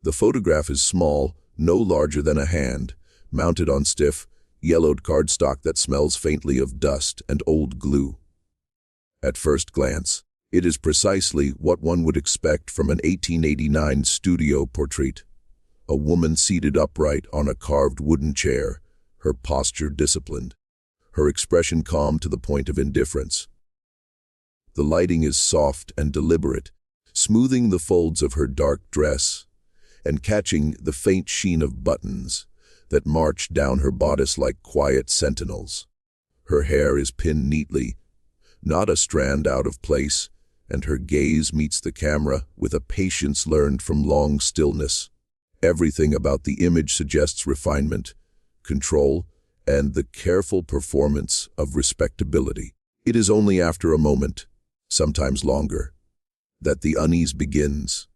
The photograph is small, no larger than a hand, mounted on stiff, yellowed cardstock that smells faintly of dust and old glue. At first glance, it is precisely what one would expect from an 1889 studio portrait. A woman seated upright on a carved wooden chair, her posture disciplined, her expression calm to the point of indifference. The lighting is soft and deliberate, smoothing the folds of her dark dress and catching the faint sheen of buttons that march down her bodice like quiet sentinels. Her hair is pinned neatly, not a strand out of place, and her gaze meets the camera with a patience learned from long stillness. Everything about the image suggests refinement, control, and the careful performance of respectability. It is only after a moment, sometimes longer, that the unease begins.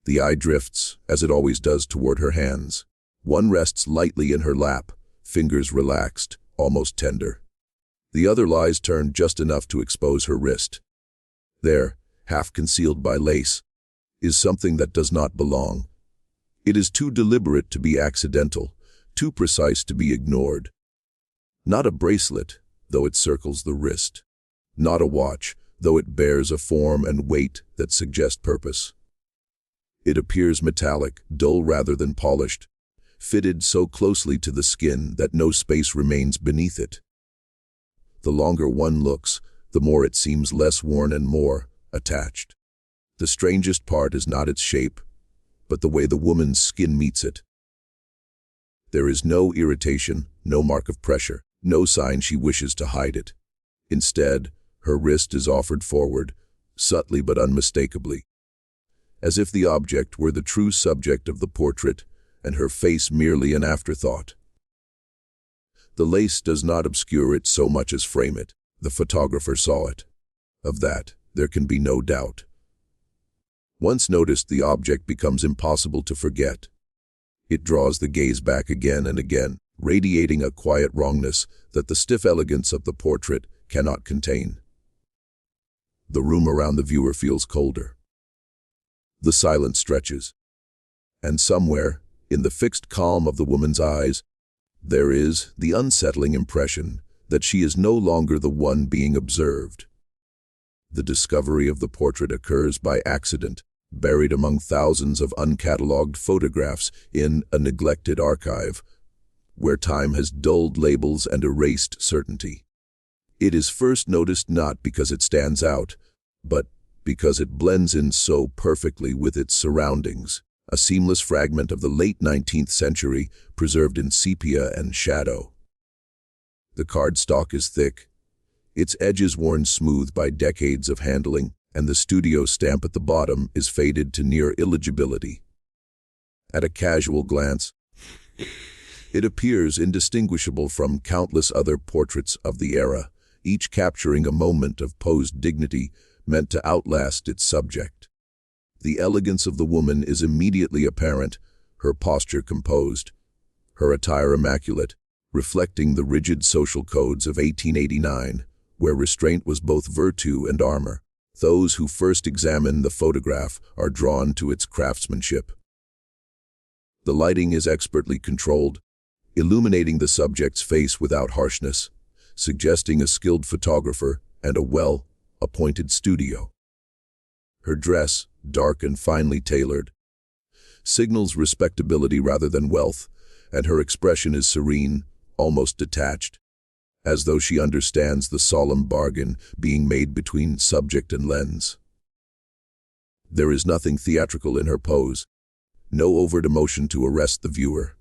The eye drifts, as it always does, toward her hands. One rests lightly in her lap, fingers relaxed, almost tender. The other lies turned just enough to expose her wrist. There, half concealed by lace, is something that does not belong. It is too deliberate to be accidental, too precise to be ignored. Not a bracelet, though it circles the wrist. Not a watch, though it bears a form and weight that suggest purpose. It appears metallic, dull rather than polished, fitted so closely to the skin that no space remains beneath it. The longer one looks, the more it seems less worn and more attached. The strangest part is not its shape, but the way the woman's skin meets it. There is no irritation, no mark of pressure, no sign she wishes to hide it. Instead, her wrist is offered forward, subtly but unmistakably, as if the object were the true subject of the portrait and her face merely an afterthought. The lace does not obscure it so much as frame it. The photographer saw it. Of that, there can be no doubt. Once noticed, the object becomes impossible to forget. It draws the gaze back again and again, radiating a quiet wrongness that the stiff elegance of the portrait cannot contain. The room around the viewer feels colder. The silence stretches. And somewhere, in the fixed calm of the woman's eyes, there is the unsettling impression that she is no longer the one being observed. The discovery of the portrait occurs by accident, buried among thousands of uncatalogued photographs in a neglected archive, where time has dulled labels and erased certainty. It is first noticed not because it stands out, but because it blends in so perfectly with its surroundings, a seamless fragment of the late 19th century preserved in sepia and shadow. The cardstock is thick, its edges worn smooth by decades of handling, and the studio stamp at the bottom is faded to near illegibility. At a casual glance, it appears indistinguishable from countless other portraits of the era, each capturing a moment of posed dignity meant to outlast its subject. The elegance of the woman is immediately apparent, her posture composed, her attire immaculate, reflecting the rigid social codes of 1889, where restraint was both virtue and armor. Those who first examine the photograph are drawn to its craftsmanship. The lighting is expertly controlled, illuminating the subject's face without harshness, suggesting a skilled photographer and a well-appointed studio. Her dress, dark and finely tailored, signals respectability rather than wealth, and her expression is serene, almost detached, as though she understands the solemn bargain being made between subject and lens. There is nothing theatrical in her pose, no overt emotion to arrest the viewer,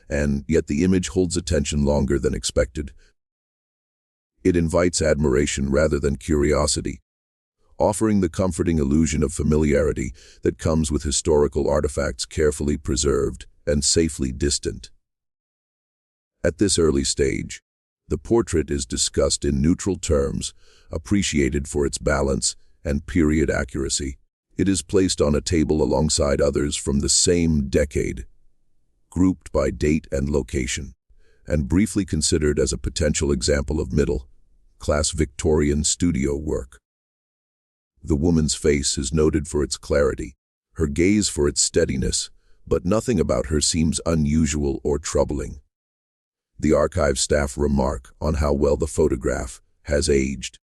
and yet the image holds attention longer than expected. It invites admiration rather than curiosity, offering the comforting illusion of familiarity that comes with historical artifacts carefully preserved and safely distant. At this early stage, the portrait is discussed in neutral terms, appreciated for its balance and period accuracy. It is placed on a table alongside others from the same decade, grouped by date and location, and briefly considered as a potential example of middle-class Victorian studio work. The woman's face is noted for its clarity, her gaze for its steadiness, but nothing about her seems unusual or troubling. The archive staff remark on how well the photograph has aged,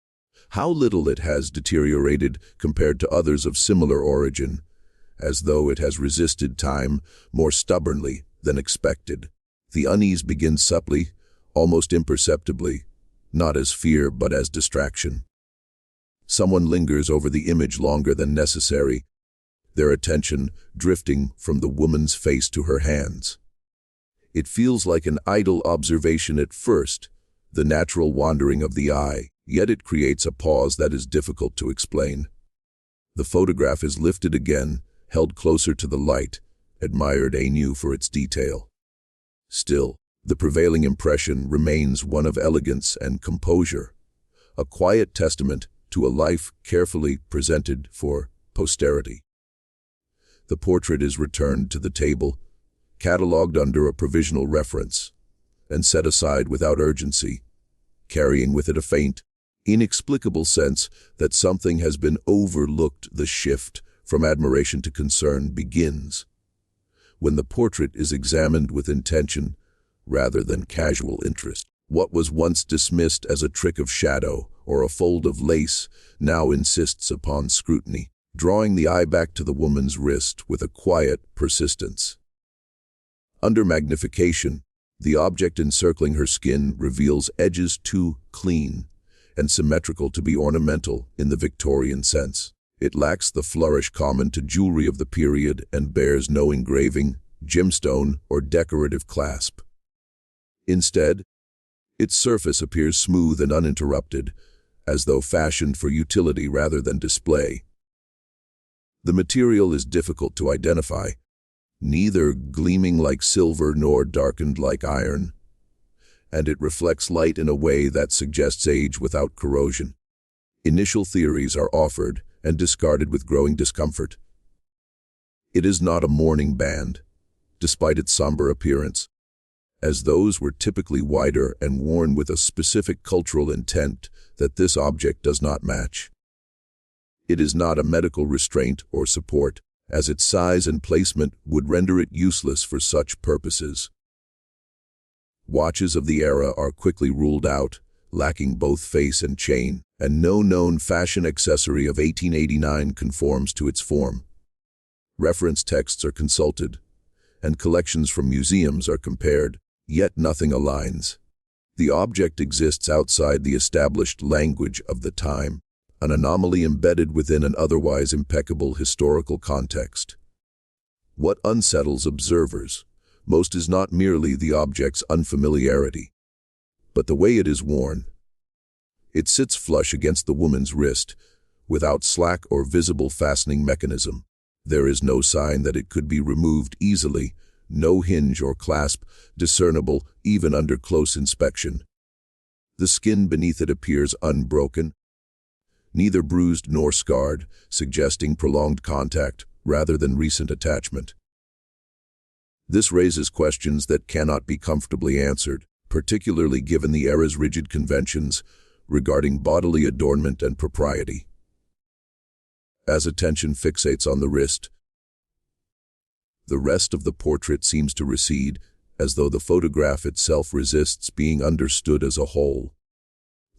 how little it has deteriorated compared to others of similar origin, as though it has resisted time more stubbornly than expected. The unease begins subtly, almost imperceptibly, not as fear but as distraction. Someone lingers over the image longer than necessary, their attention drifting from the woman's face to her hands. It feels like an idle observation at first, the natural wandering of the eye, yet it creates a pause that is difficult to explain. The photograph is lifted again, held closer to the light, admired anew for its detail. Still, the prevailing impression remains one of elegance and composure, a quiet testament to a life carefully presented for posterity. The portrait is returned to the table, catalogued under a provisional reference, and set aside without urgency, carrying with it a faint, inexplicable sense that something has been overlooked. The shift from admiration to concern begins when the portrait is examined with intention rather than casual interest. What was once dismissed as a trick of shadow or a fold of lace now insists upon scrutiny, drawing the eye back to the woman's wrist with a quiet persistence. Under magnification, the object encircling her skin reveals edges too clean and symmetrical to be ornamental in the Victorian sense. It lacks the flourish common to jewelry of the period and bears no engraving, gemstone, or decorative clasp. Instead, its surface appears smooth and uninterrupted, as though fashioned for utility rather than display. The material is difficult to identify, neither gleaming like silver nor darkened like iron, and it reflects light in a way that suggests age without corrosion. Initial theories are offered and discarded with growing discomfort. It is not a mourning band, despite its somber appearance, as those were typically wider and worn with a specific cultural intent that this object does not match. It is not a medical restraint or support, as its size and placement would render it useless for such purposes. Watches of the era are quickly ruled out, lacking both face and chain, and no known fashion accessory of 1889 conforms to its form. Reference texts are consulted, and collections from museums are compared, yet nothing aligns. The object exists outside the established language of the time, an anomaly embedded within an otherwise impeccable historical context. What unsettles observers most is not merely the object's unfamiliarity, but the way it is worn. It sits flush against the woman's wrist, without slack or visible fastening mechanism. There is no sign that it could be removed easily, no hinge or clasp discernible even under close inspection. The skin beneath it appears unbroken, neither bruised nor scarred, suggesting prolonged contact rather than recent attachment. This raises questions that cannot be comfortably answered, particularly given the era's rigid conventions regarding bodily adornment and propriety. As attention fixates on the wrist, the rest of the portrait seems to recede, as though the photograph itself resists being understood as a whole.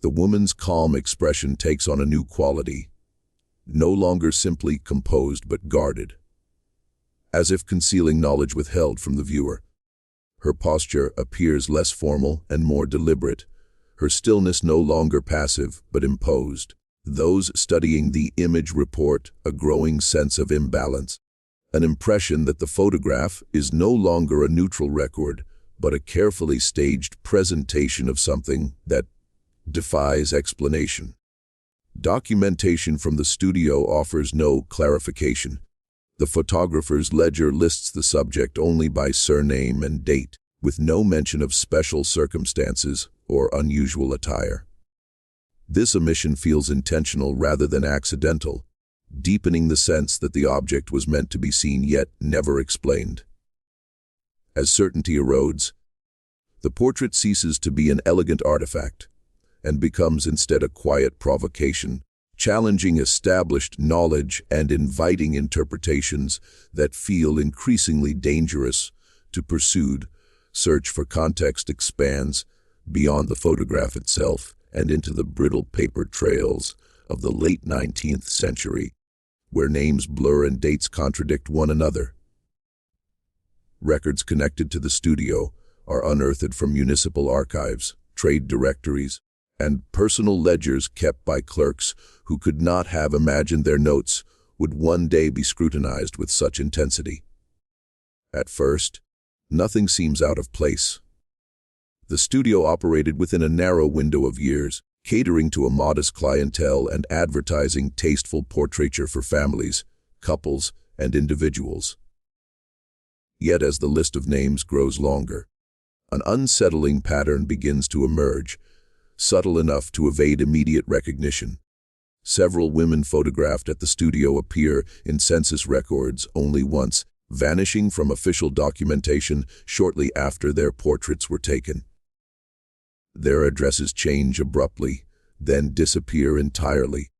The woman's calm expression takes on a new quality, no longer simply composed but guarded, as if concealing knowledge withheld from the viewer. Her posture appears less formal and more deliberate, her stillness no longer passive but imposed. Those studying the image report a growing sense of imbalance, an impression that the photograph is no longer a neutral record, but a carefully staged presentation of something that defies explanation. Documentation from the studio offers no clarification. The photographer's ledger lists the subject only by surname and date, with no mention of special circumstances or unusual attire. This omission feels intentional rather than accidental, deepening the sense that the object was meant to be seen yet never explained. As certainty erodes, the portrait ceases to be an elegant artifact and becomes instead a quiet provocation, challenging established knowledge and inviting interpretations that feel increasingly dangerous to pursue. Search for context expands beyond the photograph itself and into the brittle paper trails of the late 19th century, where names blur and dates contradict one another. Records connected to the studio are unearthed from municipal archives, trade directories, and personal ledgers kept by clerks who could not have imagined their notes would one day be scrutinized with such intensity. At first, nothing seems out of place. The studio operated within a narrow window of years, catering to a modest clientele and advertising tasteful portraiture for families, couples, and individuals. Yet as the list of names grows longer, an unsettling pattern begins to emerge, subtle enough to evade immediate recognition. Several women photographed at the studio appear in census records only once, vanishing from official documentation shortly after their portraits were taken. Their addresses change abruptly, then disappear entirely,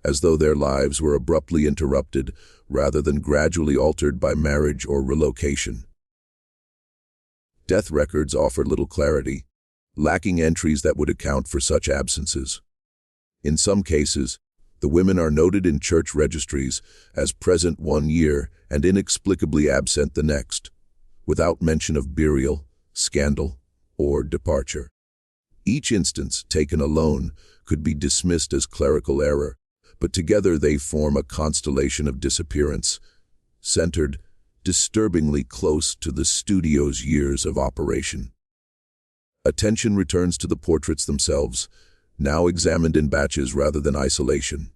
as though their lives were abruptly interrupted rather than gradually altered by marriage or relocation. Death records offer little clarity, lacking entries that would account for such absences. In some cases, the women are noted in church registries as present one year and inexplicably absent the next, without mention of burial, scandal, or departure. Each instance, taken alone, could be dismissed as clerical error, but together they form a constellation of disappearance, centered disturbingly close to the studio's years of operation. Attention returns to the portraits themselves, now examined in batches rather than isolation.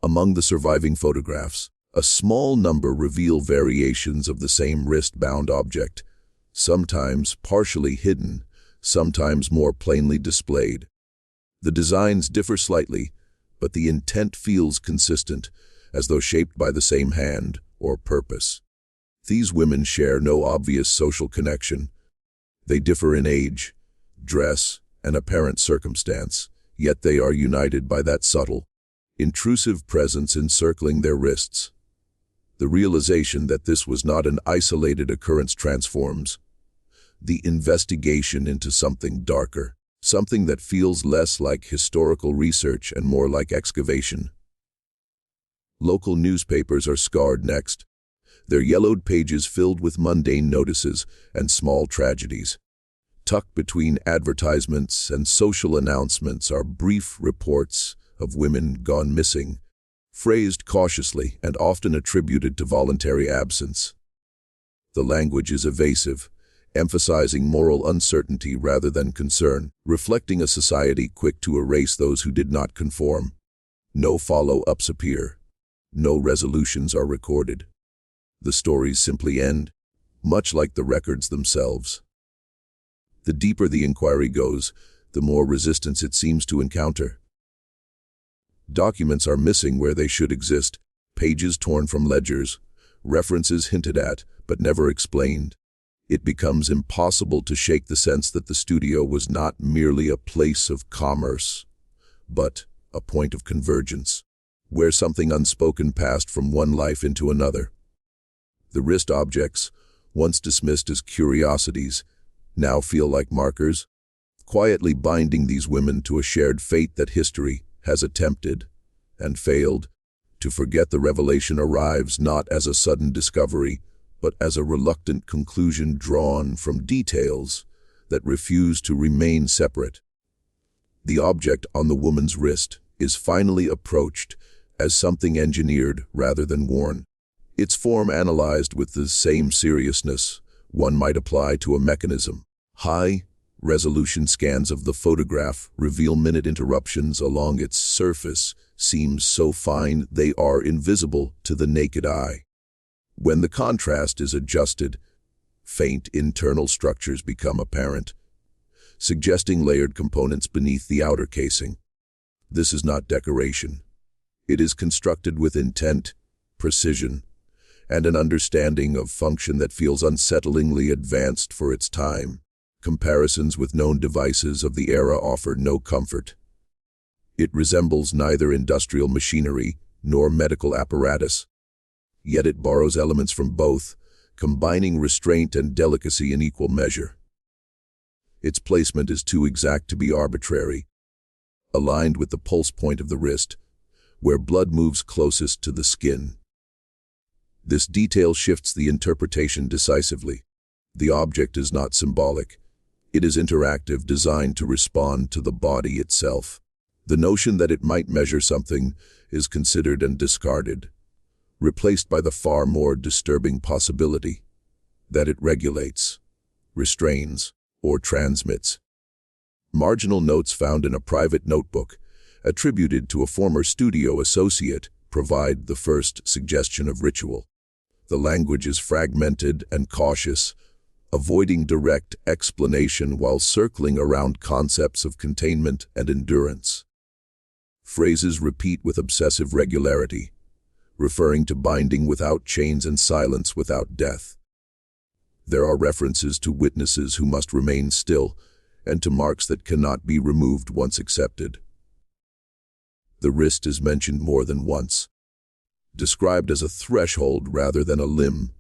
Among the surviving photographs, a small number reveal variations of the same wrist-bound object, sometimes partially hidden, sometimes more plainly displayed. The designs differ slightly, but the intent feels consistent, as though shaped by the same hand or purpose. These women share no obvious social connection. They differ in age, dress, and apparent circumstance, yet they are united by that subtle, intrusive presence encircling their wrists. The realization that this was not an isolated occurrence transforms the investigation into something darker, something that feels less like historical research and more like excavation. Local newspapers are scarred next, their yellowed pages filled with mundane notices and small tragedies. Tucked between advertisements and social announcements are brief reports of women gone missing, phrased cautiously and often attributed to voluntary absence. The language is evasive, emphasizing moral uncertainty rather than concern, reflecting a society quick to erase those who did not conform. No follow-ups appear. No resolutions are recorded. The stories simply end, much like the records themselves. The deeper the inquiry goes, the more resistance it seems to encounter. Documents are missing where they should exist, pages torn from ledgers, references hinted at but never explained. It becomes impossible to shake the sense that the studio was not merely a place of commerce, but a point of convergence, where something unspoken passed from one life into another. The wrist objects, once dismissed as curiosities, now feel like markers, quietly binding these women to a shared fate that history has attempted and failed to forget. The revelation arrives not as a sudden discovery, but as a reluctant conclusion drawn from details that refuse to remain separate. The object on the woman's wrist is finally approached as something engineered rather than worn. Its form analyzed with the same seriousness one might apply to a mechanism. High-resolution scans of the photograph reveal minute interruptions along its surface, seams so fine they are invisible to the naked eye. When the contrast is adjusted, faint internal structures become apparent, suggesting layered components beneath the outer casing. This is not decoration. It is constructed with intent, precision, and an understanding of function that feels unsettlingly advanced for its time. Comparisons with known devices of the era offer no comfort. It resembles neither industrial machinery nor medical apparatus, yet it borrows elements from both, combining restraint and delicacy in equal measure. Its placement is too exact to be arbitrary, aligned with the pulse point of the wrist, where blood moves closest to the skin. This detail shifts the interpretation decisively. The object is not symbolic. It is interactive, designed to respond to the body itself. The notion that it might measure something is considered and discarded, replaced by the far more disturbing possibility that it regulates, restrains, or transmits. Marginal notes found in a private notebook, attributed to a former studio associate, provide the first suggestion of ritual. The language is fragmented and cautious, avoiding direct explanation while circling around concepts of containment and endurance. Phrases repeat with obsessive regularity, referring to binding without chains and silence without death. There are references to witnesses who must remain still, and to marks that cannot be removed once accepted. The wrist is mentioned more than once, described as a threshold rather than a limb,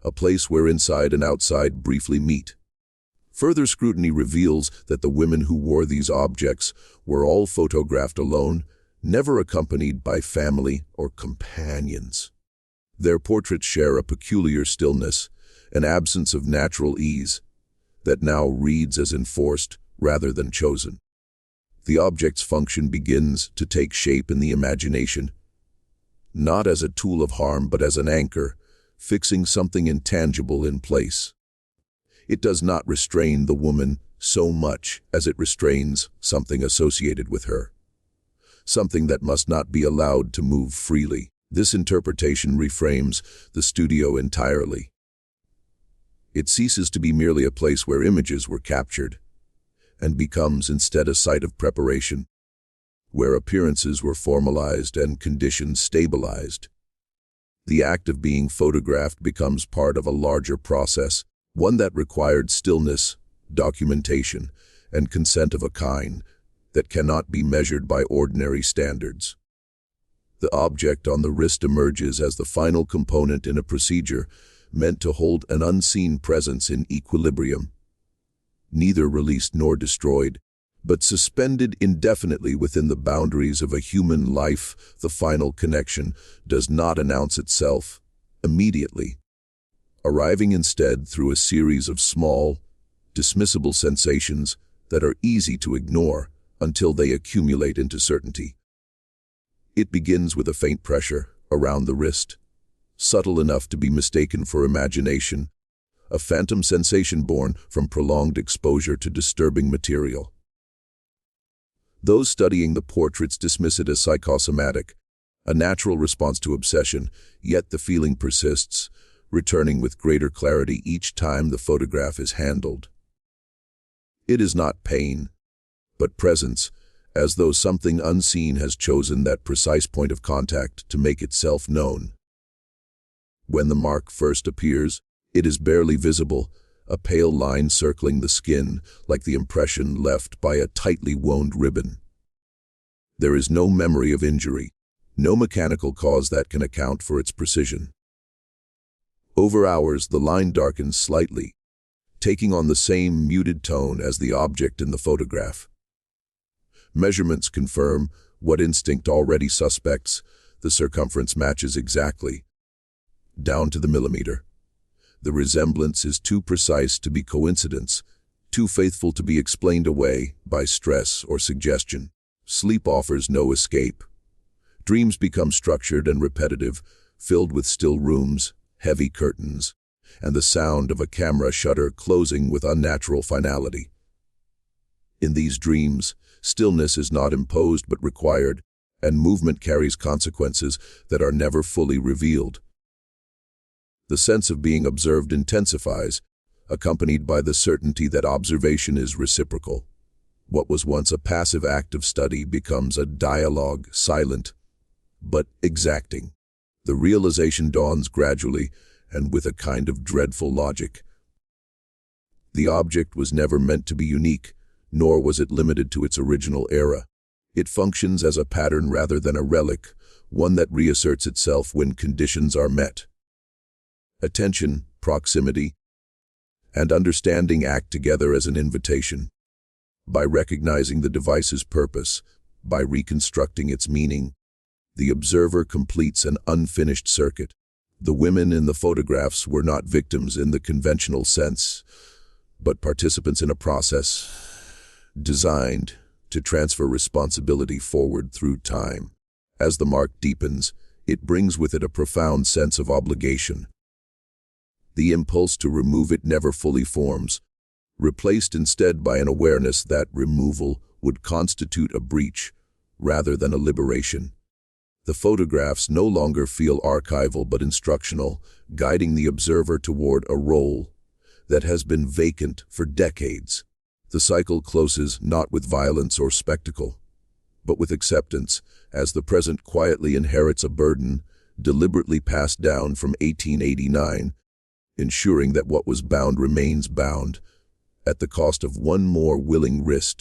a place where inside and outside briefly meet. Further scrutiny reveals that the women who wore these objects were all photographed alone, never accompanied by family or companions. Their portraits share a peculiar stillness, an absence of natural ease, that now reads as enforced rather than chosen. The object's function begins to take shape in the imagination, not as a tool of harm but as an anchor, fixing something intangible in place. It does not restrain the woman so much as it restrains something associated with her, something that must not be allowed to move freely. This interpretation reframes the studio entirely. It ceases to be merely a place where images were captured, and becomes instead a site of preparation, where appearances were formalized and conditions stabilized. The act of being photographed becomes part of a larger process, one that required stillness, documentation, and consent of a kind that cannot be measured by ordinary standards. The object on the wrist emerges as the final component in a procedure meant to hold an unseen presence in equilibrium, neither released nor destroyed, but suspended indefinitely within the boundaries of a human life. The final connection does not announce itself immediately, arriving instead through a series of small, dismissible sensations that are easy to ignore until they accumulate into certainty. It begins with a faint pressure around the wrist, subtle enough to be mistaken for imagination, a phantom sensation born from prolonged exposure to disturbing material. Those studying the portraits dismiss it as psychosomatic, a natural response to obsession, yet the feeling persists, returning with greater clarity each time the photograph is handled. It is not pain, but presence, as though something unseen has chosen that precise point of contact to make itself known. When the mark first appears, it is barely visible, a pale line circling the skin, like the impression left by a tightly wound ribbon. There is no memory of injury, no mechanical cause that can account for its precision. Over hours, the line darkens slightly, taking on the same muted tone as the object in the photograph. Measurements confirm what instinct already suspects: the circumference matches exactly, down to the millimeter. The resemblance is too precise to be coincidence, too faithful to be explained away by stress or suggestion. Sleep offers no escape. Dreams become structured and repetitive, filled with still rooms, heavy curtains, and the sound of a camera shutter closing with unnatural finality. In these dreams, stillness is not imposed but required, and movement carries consequences that are never fully revealed. The sense of being observed intensifies, accompanied by the certainty that observation is reciprocal. What was once a passive act of study becomes a dialogue, silent, but exacting. The realization dawns gradually and with a kind of dreadful logic. The object was never meant to be unique, nor was it limited to its original era. It functions as a pattern rather than a relic, one that reasserts itself when conditions are met. Attention, proximity, and understanding act together as an invitation. By recognizing the device's purpose, by reconstructing its meaning, the observer completes an unfinished circuit. The women in the photographs were not victims in the conventional sense, but participants in a process designed to transfer responsibility forward through time. As the mark deepens, it brings with it a profound sense of obligation. The impulse to remove it never fully forms, replaced instead by an awareness that removal would constitute a breach rather than a liberation. The photographs no longer feel archival but instructional, guiding the observer toward a role that has been vacant for decades. The cycle closes not with violence or spectacle, but with acceptance, as the present quietly inherits a burden deliberately passed down from 1889, ensuring that what was bound remains bound, at the cost of one more willing wrist.